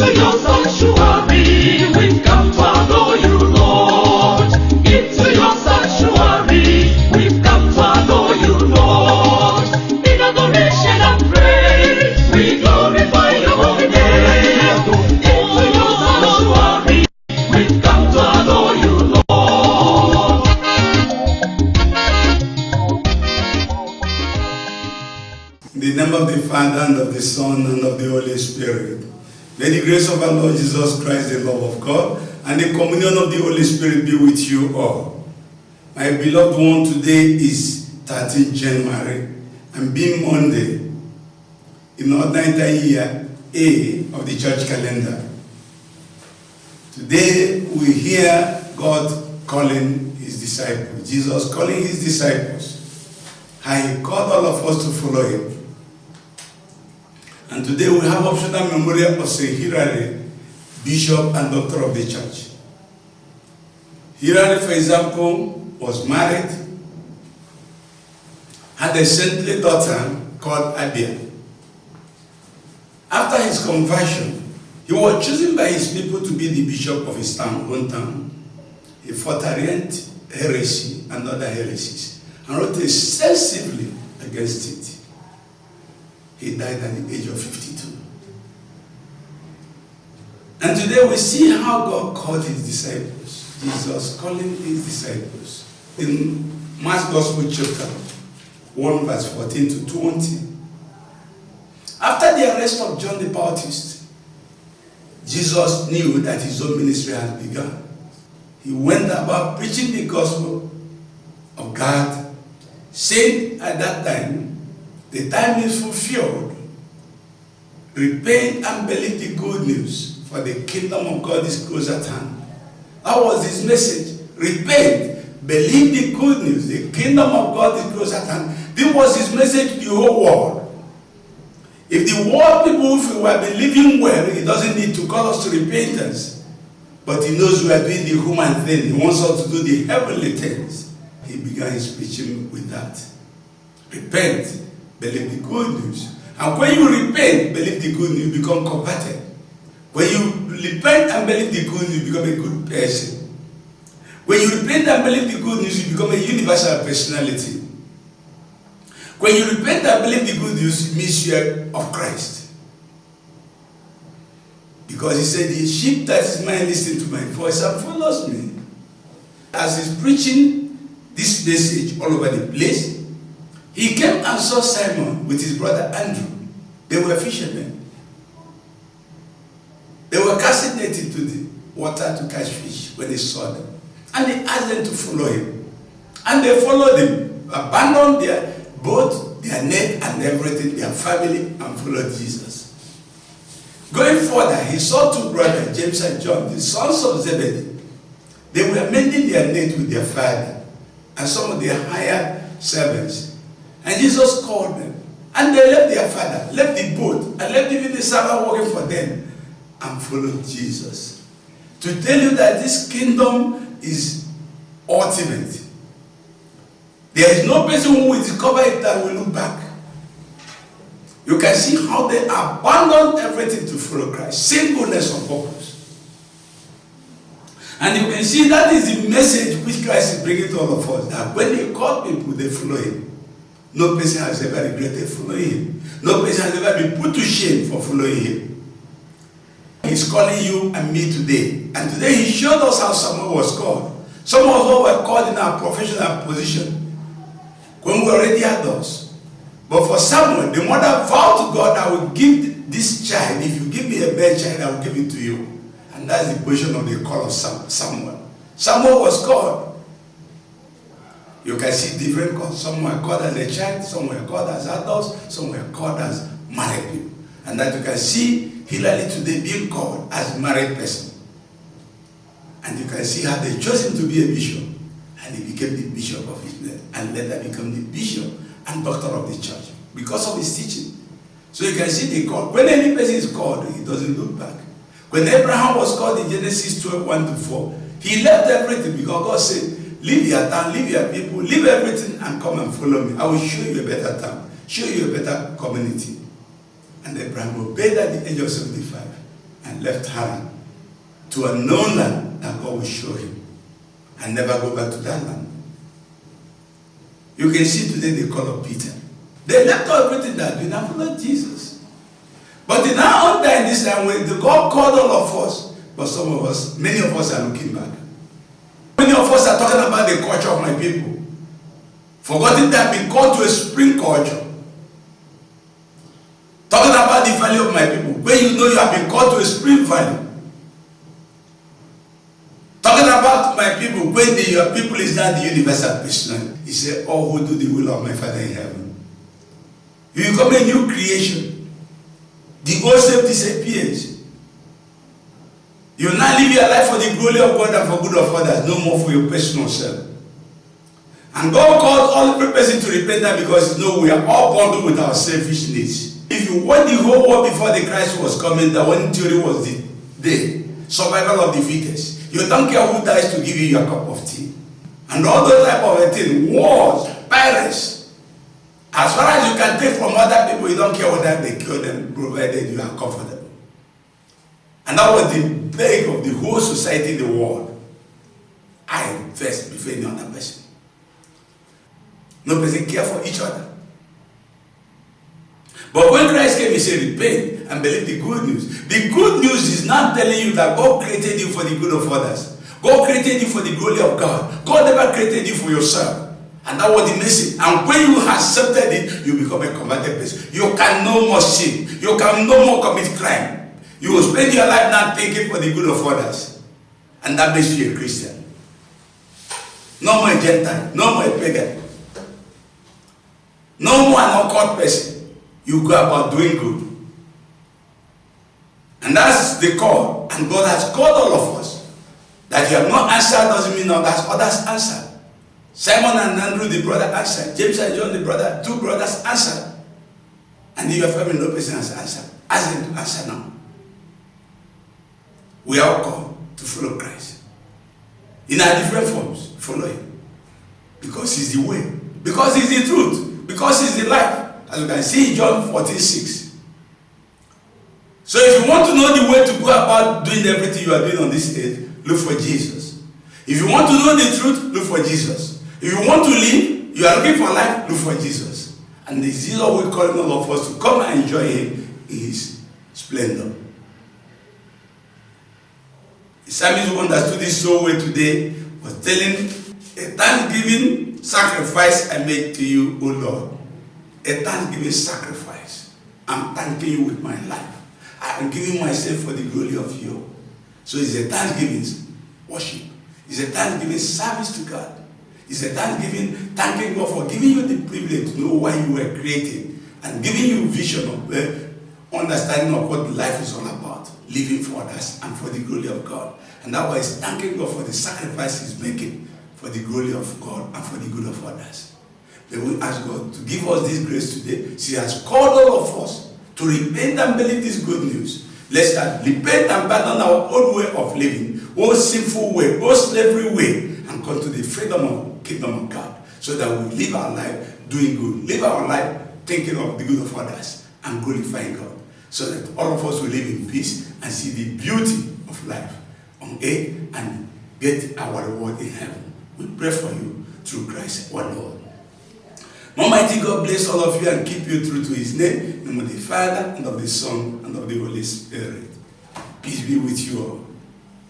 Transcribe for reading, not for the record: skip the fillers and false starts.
Into your sanctuary, we've come to adore you, Lord. Into your sanctuary, we've come to adore you, Lord. In adoration and praise, we glorify your holy name. Into your sanctuary, we've come to adore you, Lord. In the name of the Father, and of the Son, and of the Holy Spirit. May the grace of our Lord Jesus Christ, the love of God, and the communion of the Holy Spirit be with you all. My beloved one, today is 13th January, and being Monday, in ordinary year A of the church calendar. Today we hear God calling his disciples, Jesus calling his disciples, and he called all of us to follow him. And today we have optional memorial of St. Hilary, Bishop and Doctor of the Church. Hilary, for example, was married, had a saintly daughter called Abia. After his conversion, he was chosen by his people to be the bishop of his hometown. He fought Arian heresy and other heresies, and wrote extensively against it. He died at the age of 52. And today we see how God called his disciples. Jesus calling his disciples. In Mark's Gospel chapter 1 verse 14 to 20. After the arrest of John the Baptist, Jesus knew that his own ministry had begun. He went about preaching the gospel of God, saying at that time, the time is fulfilled. Repent and believe the good news, for the kingdom of God is close at hand. That was his message. Repent, believe the good news. The kingdom of God is close at hand. This was his message to the whole world. If the world people, if we were believing well, he doesn't need to call us to repentance. But he knows we are doing the human thing. He wants us to do the heavenly things. He began his preaching with that. Repent, believe the good news. And when you repent, believe the good news, you become converted. When you repent and believe the good news, you become a good person. When you repent and believe the good news, you become a universal personality. When you repent and believe the good news, it means you are of Christ. Because he said, the sheep that is mine listen to my voice and follows me. As he's preaching this message all over the place, he came and saw Simon with his brother Andrew. They were fishermen. They were casting net into the water to catch fish when they saw them. And they asked them to follow him. And they followed him, abandoned their boat, their net, and everything, their family, and followed Jesus. Going further, he saw two brothers, James and John, the sons of Zebedee. They were mending their net with their father and some of their hired servants. And Jesus called them. And they left their father, left the boat, and left even the servant working for them, and followed Jesus. To tell you that this kingdom is ultimate. There is no person who will discover it that will look back. You can see how they abandoned everything to follow Christ. Singleness of purpose. And you can see that is the message which Christ is bringing to all of us. That when he called people, they follow him. No person has ever regretted following him. No person has ever been put to shame for following him. He's calling you and me today. And today he showed us how someone was called. Some of us were called in our professional position when we were already adults. But for Samuel, the mother vowed to God, I will give this child. If you give me a bad child, I will give it to you. And that's the position of the call of Samuel. Samuel was called. You can see different calls. Some were called as a child, some were called as adults, some were called as married people. And that you can see Hilary today being called as married person. And you can see how they chose him to be a bishop. And he became the bishop of his name. And later became the bishop and doctor of the church because of his teaching. So you can see the call. When any person is called, he doesn't look back. When Abraham was called in Genesis 12:1-4, he left everything because God said, leave your town, leave your people, leave everything and come and follow me. I will show you a better town, show you a better community. And Abraham obeyed at the age of 75. And and left Haran to a known land that God will show him, and never go back to that land. You can see today the call of Peter. They left everything that they now followed Jesus. But they now under in this time where God called all of us, but some of us, many of us are looking back. Many of us are talking about the culture of my people, forgetting that I've been called to a spring culture. Talking about the value of my people, when you know you have been called to a spring value. Talking about my people, when your people is not the universal person. He said, all who do the will of my Father in heaven. You become a new creation. The old self disappears. You will not live your life for the glory of God and for good of others, no more for your personal self. And God calls all every person to repentance because you know we are all bundled with our selfish needs. If you want the whole world before the Christ was coming, the one theory was the survival of the fittest. You don't care who dies to give you your cup of tea. And all those type of things, wars, pirates. As far as you can take from other people, you don't care whether they kill them, provided you are comfortable. And that was the plague of the whole society in the world. I first before any other person. No person care for each other. But when Christ came, he said, repent and believe the good news. The good news is not telling you that God created you for the good of others. God created you for the glory of God. God never created you for yourself. And that was the message. And when you accepted it, you become a converted person. You can no more sin. You can no more commit crime. You will spend your life not thinking for the good of others. And that makes you a Christian. No more a Gentile. No more a pagan. No more an occult person. You go about doing good. And that's the call. And God has called all of us. That you have not answered doesn't mean others answered. Simon and Andrew, the brother, answered. James and John, the brother, two brothers, answered. And if your family, no person has answered. Ask them to answer now. We are all called to follow Christ. In our different forms, follow him. Because he's the way. Because he's the truth. Because he's the life. As you can see in John 14:6. So if you want to know the way to go about doing everything you are doing on this earth, look for Jesus. If you want to know the truth, look for Jesus. If you want to live, you are looking for life, look for Jesus. And this is Jesus will call all of us to come and enjoy him in his splendor. The psalmist who understood this so well today was telling, a thanksgiving sacrifice I make to you, O Lord. A thanksgiving sacrifice. I'm thanking you with my life. I am giving myself for the glory of you. So it's a thanksgiving worship. It's a thanksgiving service to God. It's a thanksgiving, thanking God for giving you the privilege to know why you were created and giving you vision of understanding of what life is all about. Living for others and for the glory of God. And that was thanking God for the sacrifice he's making for the glory of God and for the good of others. Then we ask God to give us this grace today. She has called all of us to repent and believe this good news. Let's start repent and abandon our old way of living, old sinful way, old slavery way, and come to the freedom of kingdom of God, so that we live our life doing good, live our life thinking of the good of others and glorifying God, so that all of us will live in peace and see the beauty of life on earth and get our reward in heaven. We pray for you through Christ our Lord. Almighty God bless all of you and keep you true to his name, in the name of the Father, and of the Son, and of the Holy Spirit. Peace be with you all.